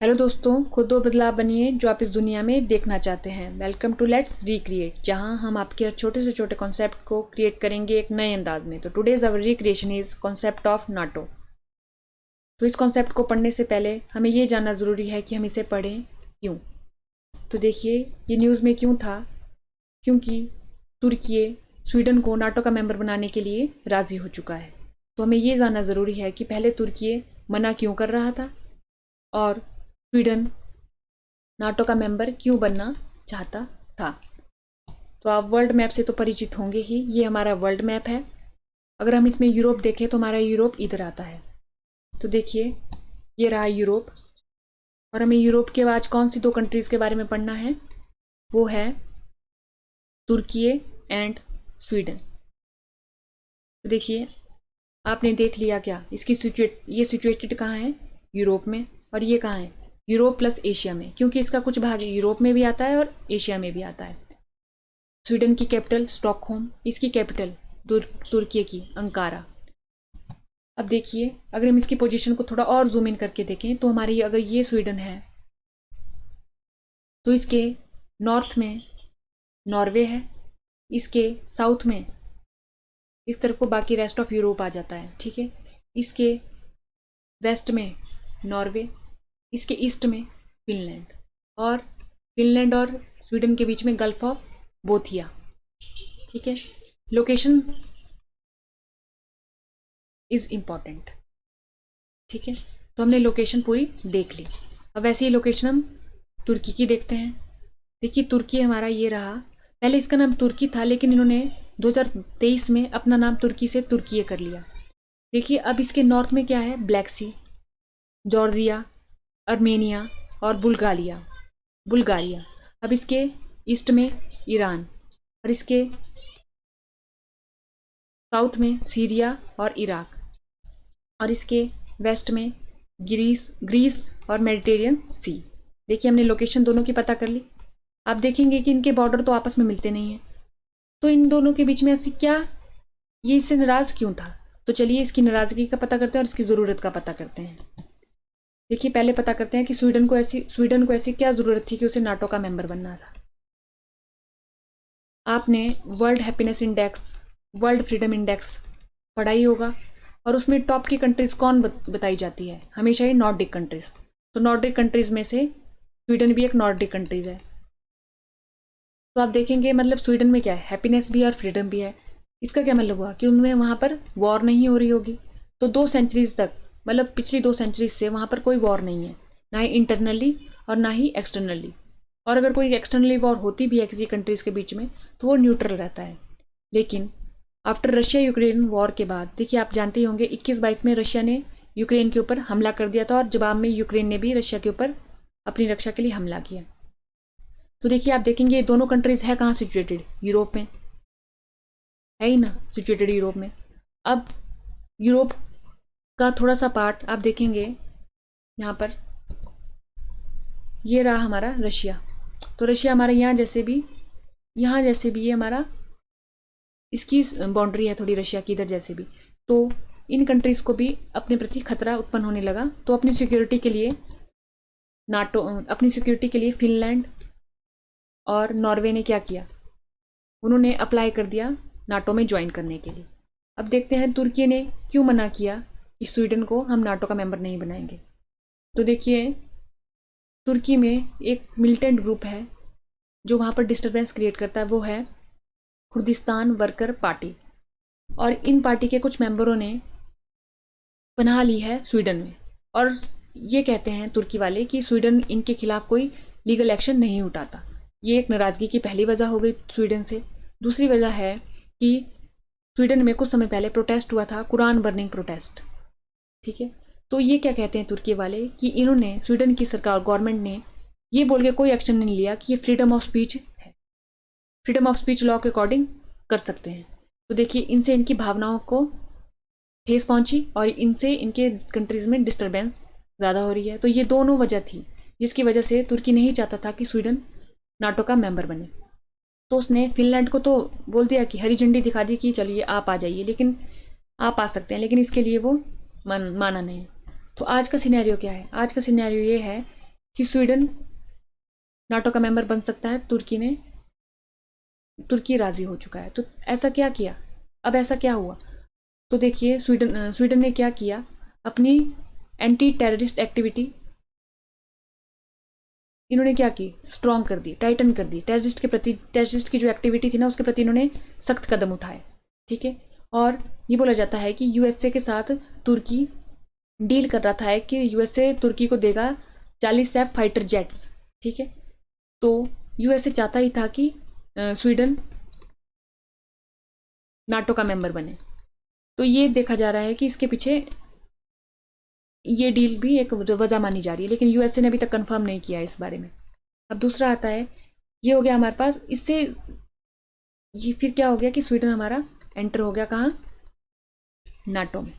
Hello दोस्तों, खुद वो बदलाव बनिए जो आप इस दुनिया में देखना चाहते हैं। वेलकम टू लेट्स रिक्रिएट, जहां हम आपके हर छोटे से छोटे कॉन्सेप्ट को क्रिएट करेंगे एक नए अंदाज में। तो today's our recreation is concept of NATO. तो इस कॉन्सेप्ट को पढ़ने से पहले हमें ये जानना ज़रूरी है कि हम इसे पढ़ें क्यों। तो देखिए, ये न्यूज़ में क्यों था, क्योंकि तुर्की स्वीडन को नाटो का मेंबर बनाने के लिए राज़ी हो चुका है। तो हमें ये जानना ज़रूरी है कि पहले तुर्की मना क्यों कर रहा था और स्वीडन नाटो का मेंबर क्यों बनना चाहता था। तो आप वर्ल्ड मैप से तो परिचित होंगे ही। ये हमारा वर्ल्ड मैप है। अगर हम इसमें यूरोप देखें तो हमारा यूरोप इधर आता है। तो देखिए, ये रहा यूरोप। और हमें यूरोप के आज कौन सी दो कंट्रीज के बारे में पढ़ना है, वो है तुर्की एंड स्वीडन। तो देखिए, आपने देख लिया क्या, इसकी ये सिचुएटेड कहाँ है, यूरोप में। और ये कहाँ है, यूरोप प्लस एशिया में, क्योंकि इसका कुछ भाग यूरोप में भी आता है और एशिया में भी आता है। स्वीडन की कैपिटल स्टॉकहोम, इसकी कैपिटल तुर्की की अंकारा। अब देखिए, अगर हम इसकी पोजीशन को थोड़ा और जूम इन करके देखें तो हमारी अगर ये स्वीडन है तो इसके नॉर्थ में नॉर्वे है, इसके साउथ में इस तरफ को बाकी रेस्ट ऑफ यूरोप आ जाता है, ठीक है। इसके वेस्ट में नॉर्वे, इसके ईस्ट में फिनलैंड और स्वीडन के बीच में गल्फ ऑफ बोथिया, ठीक है। लोकेशन इज इंपॉर्टेंट, ठीक है। तो हमने लोकेशन पूरी देख ली। अब वैसे ही लोकेशन हम तुर्की की देखते हैं। देखिए, तुर्की हमारा ये रहा। पहले इसका नाम तुर्की था, लेकिन इन्होंने 2023 में अपना नाम तुर्की से तुर्की कर लिया। देखिए, अब इसके नॉर्थ में क्या है, ब्लैक सी, जॉर्जिया, अर्मेनिया और बुल्गारिया। अब इसके ईस्ट में ईरान, और इसके साउथ में सीरिया और इराक, और इसके वेस्ट में ग्रीस और मेडिटेरियन सी। देखिए, हमने लोकेशन दोनों की पता कर ली। आप देखेंगे कि इनके बॉर्डर तो आपस में मिलते नहीं हैं। तो इन दोनों के बीच में ऐसी क्या, ये इससे नाराज क्यों था। तो चलिए इसकी नाराजगी का पता करते हैं और इसकी ज़रूरत का पता करते हैं। देखिए, पहले पता करते हैं कि स्वीडन को ऐसी क्या ज़रूरत थी कि उसे नाटो का मेंबर बनना था। आपने world happiness index, world freedom index पढ़ा ही होगा, और उसमें टॉप की कंट्रीज कौन बताई जाती है, हमेशा ही नॉर्डिक कंट्रीज। तो नॉर्डिक कंट्रीज में से स्वीडन भी एक नॉर्डिक कंट्रीज है। तो आप देखेंगे, मतलब स्वीडन में क्या है, हैप्पीनेस भी है और फ्रीडम भी है। इसका क्या मतलब हुआ कि उनमें वहां पर वॉर नहीं हो रही होगी। तो 2 सेंचुरीज तक, मतलब पिछली 2 सेंचुरीज से वहां पर कोई वॉर नहीं है, ना ही इंटरनली और ना ही एक्सटर्नली। और अगर कोई एक्सटर्नली वॉर होती भी है किसी कंट्रीज के बीच में तो वो न्यूट्रल रहता है। लेकिन आफ्टर रशिया यूक्रेन वॉर के बाद, देखिए आप जानते ही होंगे, 21-22 में रशिया ने यूक्रेन के ऊपर हमला कर दिया था, और जवाब में यूक्रेन ने भी रशिया के ऊपर अपनी रक्षा के लिए हमला किया। तो देखिए, आप देखेंगे ये दोनों कंट्रीज है कहाँ सिचुएटेड, यूरोप में है ही ना, सिचुएटेड यूरोप में। अब यूरोप का थोड़ा सा पार्ट आप देखेंगे, यहाँ पर ये रहा हमारा रशिया। तो रशिया हमारा यहाँ जैसे भी ये हमारा, इसकी बाउंड्री है थोड़ी रशिया की, इधर जैसे भी। तो इन कंट्रीज को भी अपने प्रति खतरा उत्पन्न होने लगा। तो अपनी सिक्योरिटी के लिए फिनलैंड और नॉर्वे ने क्या किया, उन्होंने अप्लाई कर दिया नाटो में ज्वाइन करने के लिए। अब देखते हैं तुर्की ने क्यों मना किया कि स्वीडन को हम नाटो का मेंबर नहीं बनाएंगे। तो देखिए, तुर्की में एक मिलिटेंट ग्रुप है जो वहाँ पर डिस्टर्बेंस क्रिएट करता है, वो है कुर्दिस्तान वर्कर पार्टी। और इन पार्टी के कुछ मेंबरों ने पनाह ली है स्वीडन में, और ये कहते हैं तुर्की वाले कि स्वीडन इनके खिलाफ कोई लीगल एक्शन नहीं उठाता। ये एक नाराजगी की पहली वजह हो गई स्वीडन से। दूसरी वजह है कि स्वीडन में कुछ समय पहले प्रोटेस्ट हुआ था, कुरान बर्निंग प्रोटेस्ट, ठीक है। तो ये क्या कहते हैं तुर्की वाले कि इन्होंने, स्वीडन की सरकार, गवर्नमेंट ने ये बोल के कोई एक्शन नहीं लिया कि ये फ्रीडम ऑफ स्पीच है, फ्रीडम ऑफ स्पीच लॉ के अकॉर्डिंग कर सकते हैं। तो देखिए, इनसे इनकी भावनाओं को ठेस पहुंची और इनसे इनके कंट्रीज में डिस्टर्बेंस ज़्यादा हो रही है। तो ये दोनों वजह थी जिसकी वजह से तुर्की नहीं चाहता था कि स्वीडन नाटो का मेंबर बने। तो उसने फिनलैंड को तो बोल दिया कि हरी झंडी दिखा दी कि चलिए आप आ जाइए, लेकिन आप आ सकते हैं, लेकिन इसके लिए वो माना नहीं। तो आज का सिनेरियो क्या है, आज का सिनेरियो ये है कि स्वीडन नाटो का मेंबर बन सकता है। तुर्की राजी हो चुका है। तो ऐसा क्या किया, अब ऐसा क्या हुआ? तो देखिए स्वीडन ने क्या किया, अपनी एंटी टेररिस्ट एक्टिविटी इन्होंने क्या की, स्ट्रॉन्ग कर दी, टाइटन कर दी। टेररिस्ट की जो एक्टिविटी थी ना, उसके प्रति इन्होंने सख्त कदम उठाए। ठीक है। और ये बोला जाता है कि यूएसए के साथ तुर्की डील कर रहा था कि यूएसए तुर्की को देगा 40 एफ फाइटर जेट्स। ठीक है। तो यूएसए चाहता ही था कि स्वीडन नाटो का मेंबर बने। तो ये देखा जा रहा है कि इसके पीछे ये डील भी एक वजह मानी जा रही है, लेकिन यूएसए ने अभी तक कंफर्म नहीं किया इस बारे में। अब दूसरा आता है, ये हो गया हमारे पास। इससे ये फिर क्या हो गया कि स्वीडन हमारा एंटर हो गया कहाँ, नाटो में।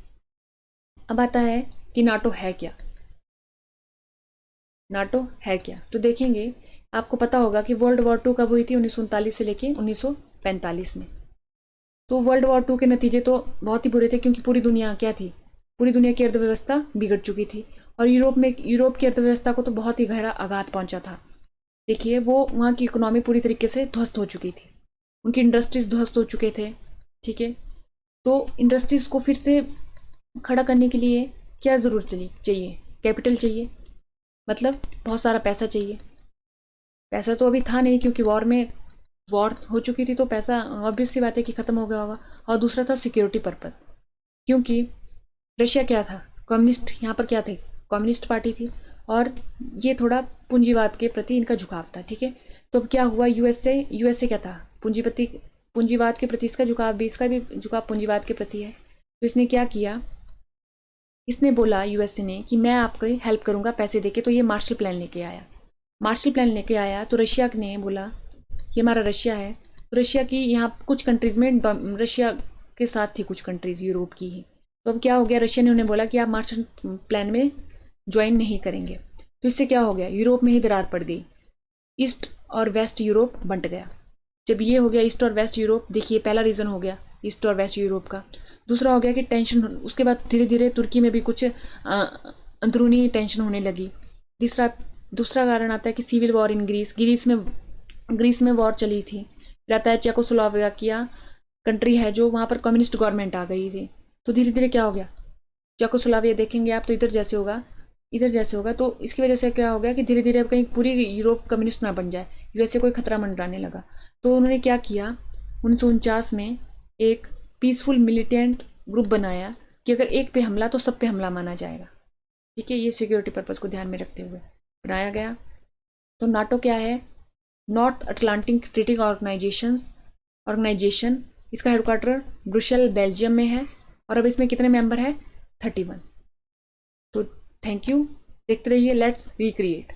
अब आता है कि नाटो है क्या। नाटो है क्या, तो देखेंगे, आपको पता होगा कि वर्ल्ड वॉर 2 कब हुई थी, 1939 से लेके 1945 में। तो वर्ल्ड वॉर 2 के नतीजे तो बहुत ही बुरे थे, क्योंकि पूरी दुनिया क्या थी, पूरी दुनिया की अर्थव्यवस्था बिगड़ चुकी थी। और यूरोप की अर्थव्यवस्था को तो बहुत ही गहरा आघात पहुंचा था। देखिए, वो वहाँ की इकोनॉमी पूरी तरीके से ध्वस्त हो चुकी थी, उनकी इंडस्ट्रीज ध्वस्त हो चुके थे। ठीक है। तो इंडस्ट्रीज को फिर से खड़ा करने के लिए क्या जरूरत चाहिए, कैपिटल चाहिए, मतलब बहुत सारा पैसा चाहिए। पैसा तो अभी था नहीं, क्योंकि वॉर हो चुकी थी, तो पैसा ऑब्वियस सी बात है कि खत्म हो गया होगा। और दूसरा था सिक्योरिटी पर्पस, क्योंकि रशिया क्या था, कम्युनिस्ट, यहाँ पर क्या थे, कम्युनिस्ट पार्टी थी। और ये थोड़ा पूंजीवाद के प्रति इनका झुकाव था। ठीक है। तो अब क्या हुआ, यूएसए क्या था, पूंजीवाद के प्रति इसका भी झुकाव पूंजीवाद के प्रति है। तो इसने क्या किया, इसने बोला यूएसए ने कि मैं आपकी हेल्प करूंगा पैसे देके। तो ये मार्शल प्लान लेके आया। तो रशिया ने बोला, ये हमारा रशिया है। तो रशिया की यहाँ कुछ कंट्रीज में, रशिया के साथ थी कुछ कंट्रीज यूरोप की ही। तो अब क्या हो गया, रशिया ने उन्हें बोला कि आप मार्शल प्लान में ज्वाइन नहीं करेंगे। तो इससे क्या हो गया, यूरोप में ही दरार पड़ गई, ईस्ट और वेस्ट यूरोप बंट गया। जब ये हो गया ईस्ट और वेस्ट यूरोप, देखिए पहला रीजन हो गया ईस्ट और वेस्ट यूरोप का। दूसरा हो गया कि टेंशन, उसके बाद धीरे धीरे तुर्की में भी कुछ अंदरूनी टेंशन होने लगी। दूसरा कारण आता है कि सिविल वॉर इन ग्रीस में वॉर चली थी। रहता है चेकोस्लोवाकिया कंट्री है जो, वहां पर कम्युनिस्ट गवर्नमेंट आ गई थी। तो धीरे धीरे क्या हो गया, चेकोस्लोवाकिया देखेंगे आप तो इधर जैसे होगा। तो इसकी वजह से क्या हो गया कि धीरे धीरे कहीं पूरी यूरोप कम्युनिस्ट ना बन जाए, यूएसए कोई खतरा मंडराने लगा। तो उन्होंने क्या किया, 1949 में एक पीसफुल मिलिटेंट ग्रुप बनाया कि अगर एक पे हमला तो सब पे हमला माना जाएगा। ठीक है। ये सिक्योरिटी पर्पज को ध्यान में रखते हुए बनाया गया। तो नाटो क्या है, नॉर्थ अटलांटिक ट्रीटी ऑर्गेनाइजेशन। इसका हेडक्वार्टर ब्रुसेल बेल्जियम में है। और अब इसमें कितने मेंबर है, 31। तो थैंक यू, देखते रहिए लेट्स रिक्रिएट।